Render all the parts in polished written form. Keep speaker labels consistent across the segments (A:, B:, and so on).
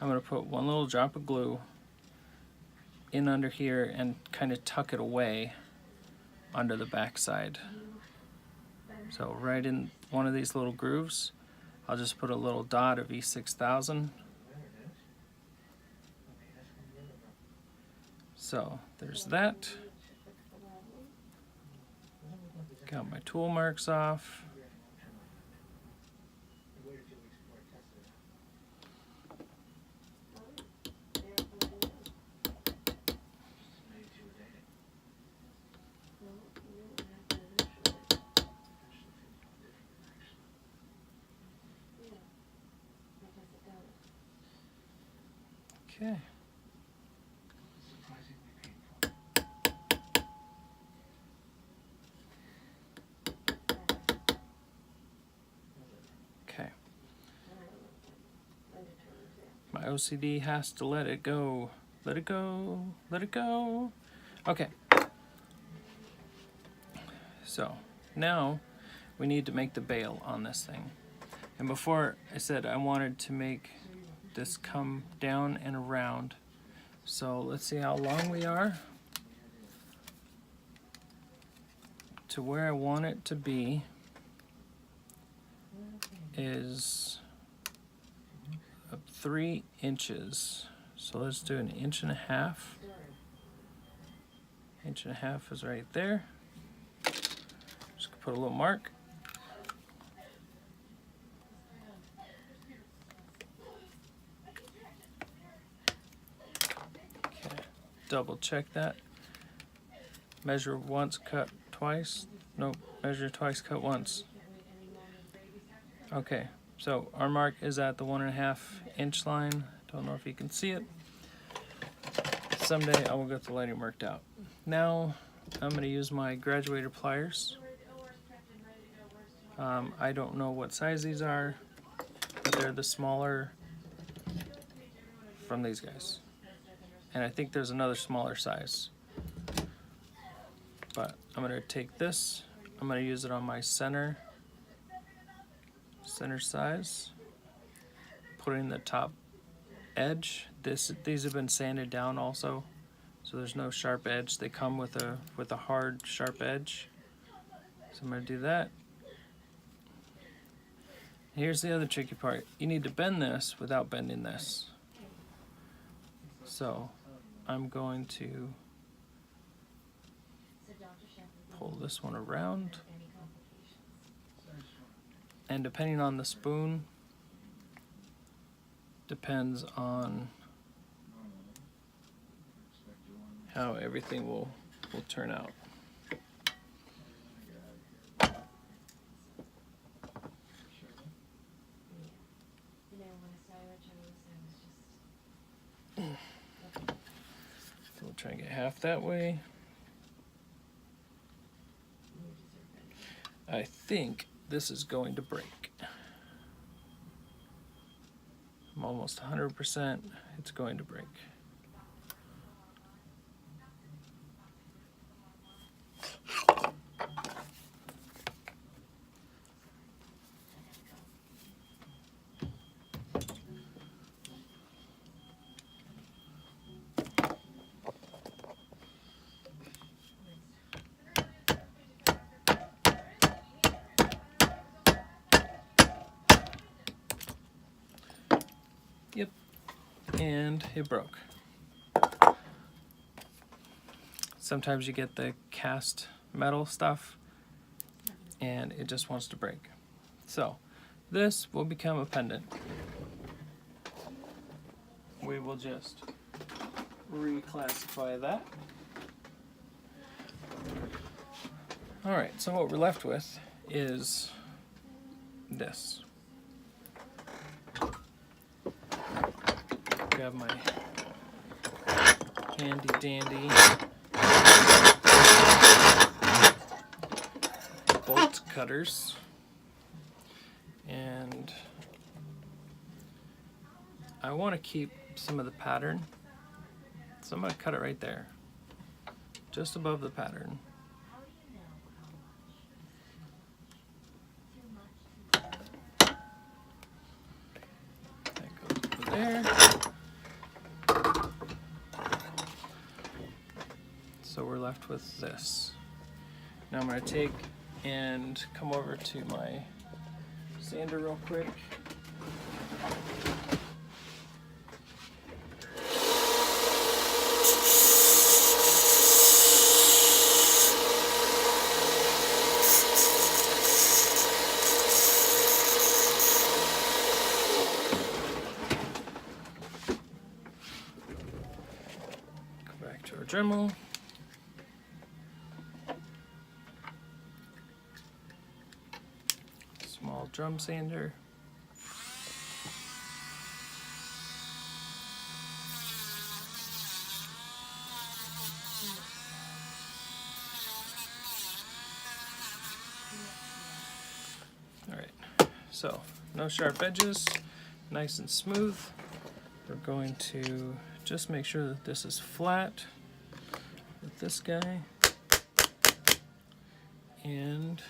A: I'm going to put one little drop of glue in under here and kind of tuck it away under the back side. So right in one of these little grooves, I'll just put a little dot of E6000. So there's that. Got my tool marks off. Okay. Okay. My OCD has to let it go. Let it go. Let it go. Okay. So now we need to make the bail on this thing. And before I said I wanted to make this come down and around. So let's see how long we are to where I want it to be is 3 inches. So let's do an 1.5 inches. 1.5 inches is right there. Just put a little mark. Okay, double check that. Measure once, cut twice. Nope, measure twice, cut once. Okay, so our mark is at the 1.5 inch line. Don't know if you can see it. Someday I will get the lighting worked out. Now I'm going to use my graduated pliers. I don't know what size these are, but they're the smaller from these guys. And I think there's another smaller size. But I'm going to take this, I'm going to use it on my center size, putting the top edge. These have been sanded down also, so there's no sharp edge. They come with a hard sharp edge. So I'm going to do that. Here's the other tricky part. You need to bend this without bending this. So I'm going to pull this one around, and depending on the spoon, depends on how everything will turn out. So we'll try and get half that way. I think this is going to break. I'm almost 100% it's going to break. Yep, and it broke. Sometimes you get the cast metal stuff and it just wants to break. So this will become a pendant. We will just reclassify that. Alright, so what we're left with is this. Grab my handy dandy bolt cutters, and I want to keep some of the pattern, so I'm going to cut it right there, just above the pattern. That goes over there. So we're left with this. Now I'm going to take and come over to my sander real quick. Go back to our Dremel. Small drum sander. All right, so no sharp edges, nice and smooth. We're going to just make sure that this is flat with this guy, and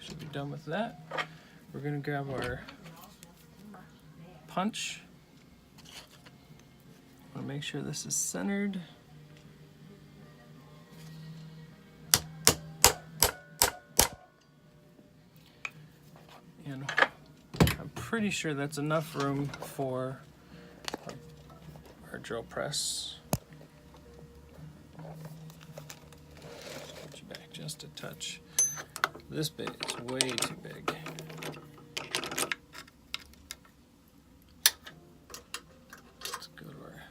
A: should be done with that. We're going to grab our punch. I want to make sure this is centered. And I'm pretty sure that's enough room for our drill press. Put you back just a touch. This bit is way too big. Let's go to our,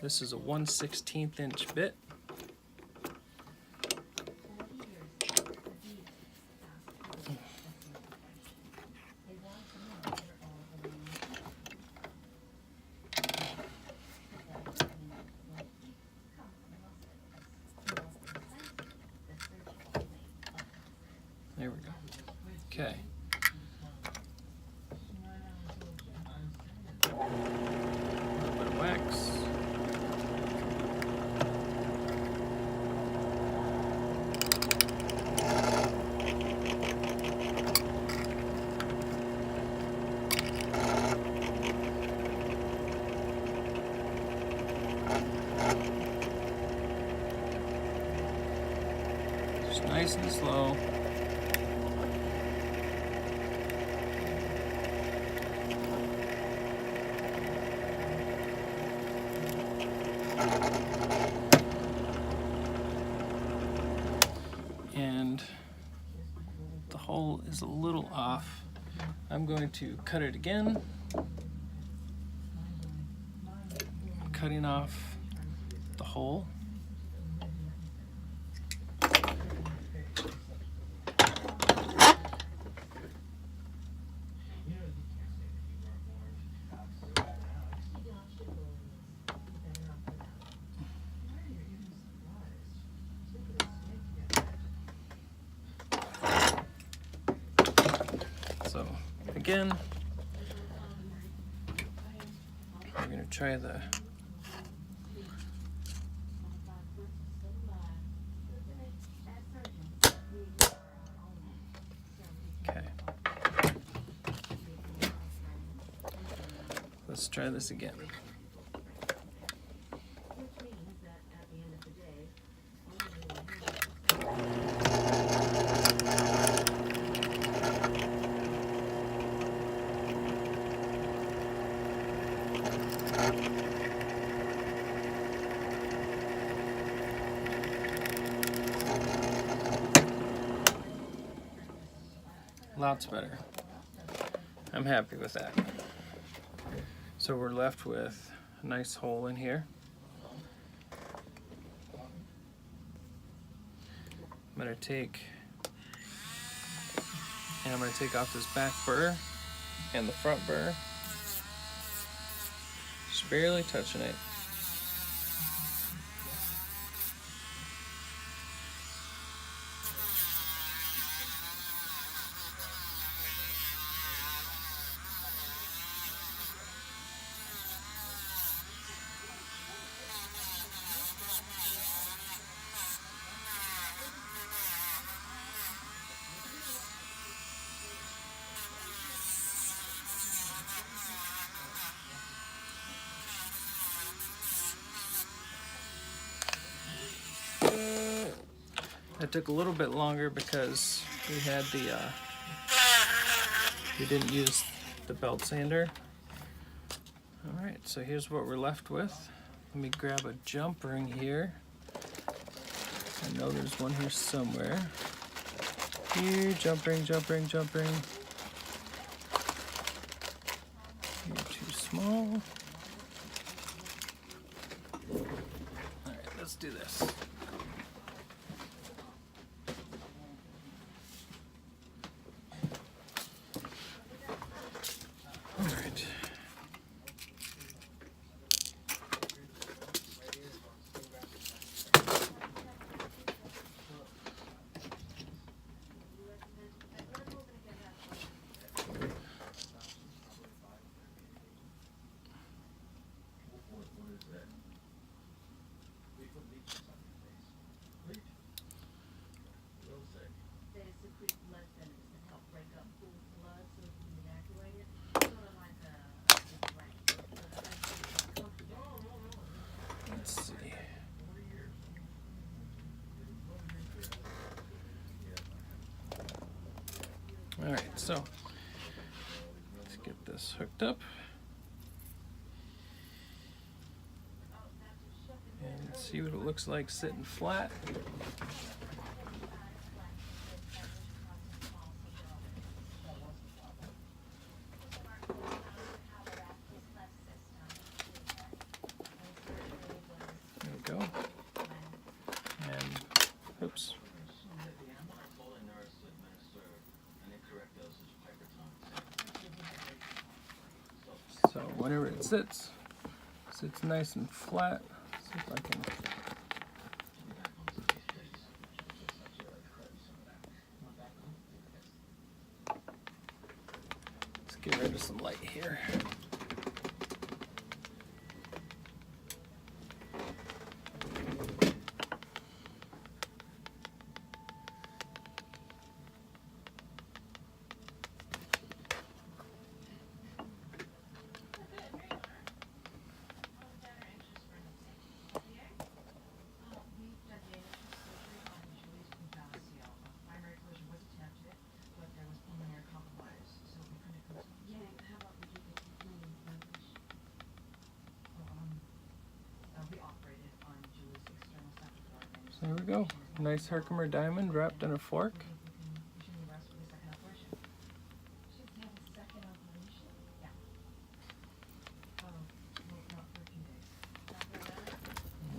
A: this is a 1/16 inch bit. There we go. Okay. A little bit of wax. Just nice and slow. And the hole is a little off. I'm going to cut it again. I'm cutting off the hole. So again, we're going to try the okay. Let's try this again. Lots better. I'm happy with that. So we're left with a nice hole in here. I'm going to take off this back burr and the front burr. Just barely touching it. That took a little bit longer because we had the, we didn't use the belt sander. All right, so here's what we're left with. Let me grab a jump ring here. I know there's one here somewhere. Here, jump ring, jump ring, jump ring. You're too small. All right, let's do this. All right. Let's see. All right, so let's get this hooked up. And see what it looks like sitting flat. There we go. And, oops. So whenever it sits nice and flat. See if I can. Let's get rid of some light here. So there we go. Nice Herkimer Diamond wrapped in a fork.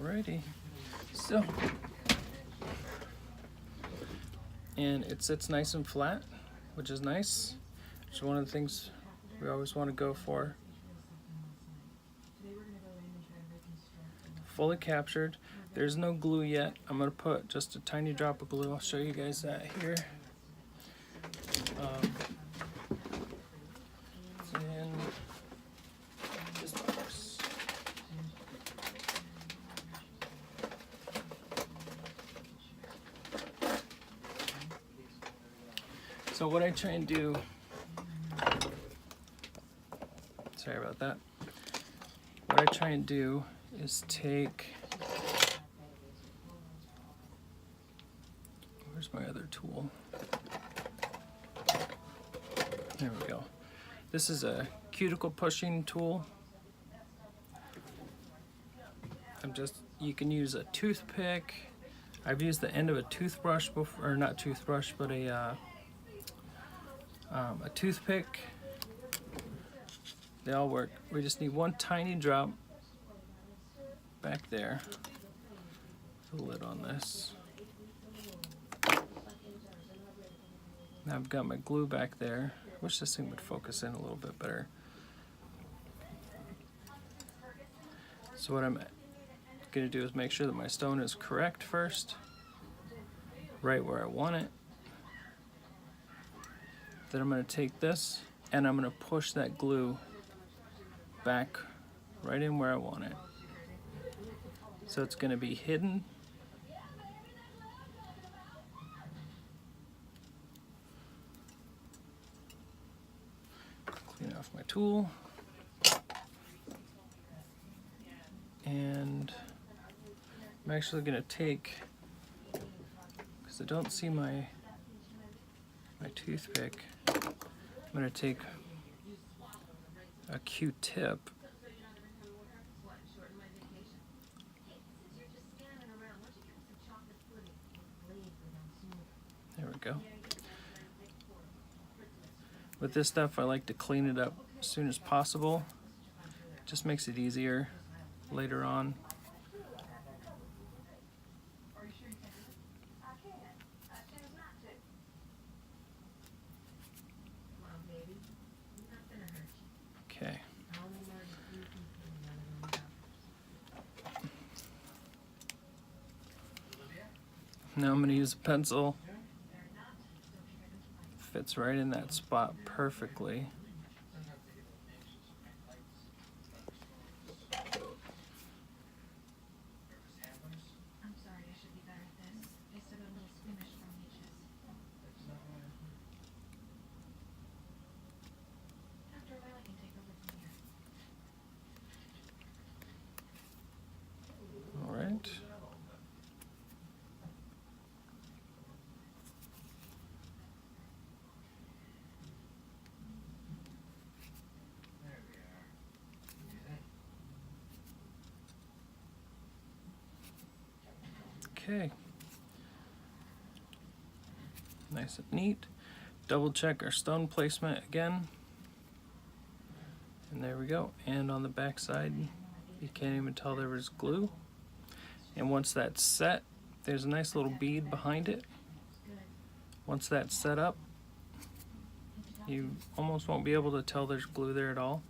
A: Alrighty. So, and it sits nice and flat, which is nice. It's one of the things we always want to go for. Fully captured. There's no glue yet. I'm going to put just a tiny drop of glue. I'll show you guys that here. It's in this box. So what I try and do, sorry about that. What I try and do is take, where's my other tool? There we go. This is a cuticle pushing tool. You can use a toothpick. I've used the end of a toothbrush before, or not toothbrush, but a toothpick. They all work. We just need one tiny drop back there. The lid on this. Now I've got my glue back there. I wish this thing would focus in a little bit better. So what I'm going to do is make sure that my stone is correct first, right where I want it. Then I'm going to take this and I'm going to push that glue back right in where I want it. So it's going to be hidden. Clean off my tool. And I'm actually going to take, because because I don't see my toothpick, I'm going to take a Q-tip. There we go. With this stuff, I like to clean it up as soon as possible. Just makes it easier later on. Okay. Now I'm going to use a pencil. Fits right in that spot perfectly. All right. Okay. Nice and neat. Double check our stone placement again. And there we go. And on the back side, you can't even tell there was glue. And once that's set, there's a nice little bead behind it. Once that's set up, you almost won't be able to tell there's glue there at all.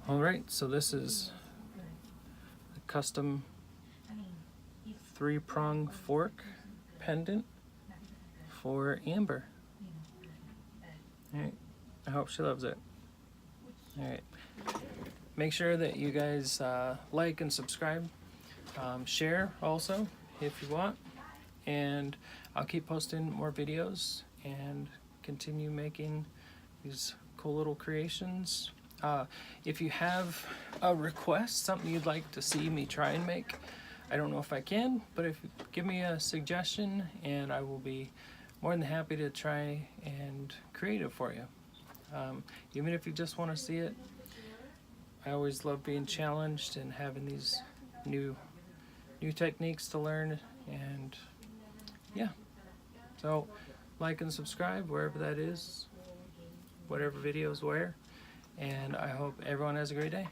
A: Alright, so this is a custom 3-prong fork pendant for Amber. Alright, I hope she loves it. Alright, make sure that you guys like and subscribe. Share also if you want, and I'll keep posting more videos and continue making these cool little creations. If you have a request, something you'd like to see me try and make, I don't know if I can, but if you give me a suggestion, and I will be more than happy to try and create it for you. Even if you just want to see it, I always love being challenged and having these new techniques to learn, and yeah. So like and subscribe wherever that is, whatever videos where, and I hope everyone has a great day.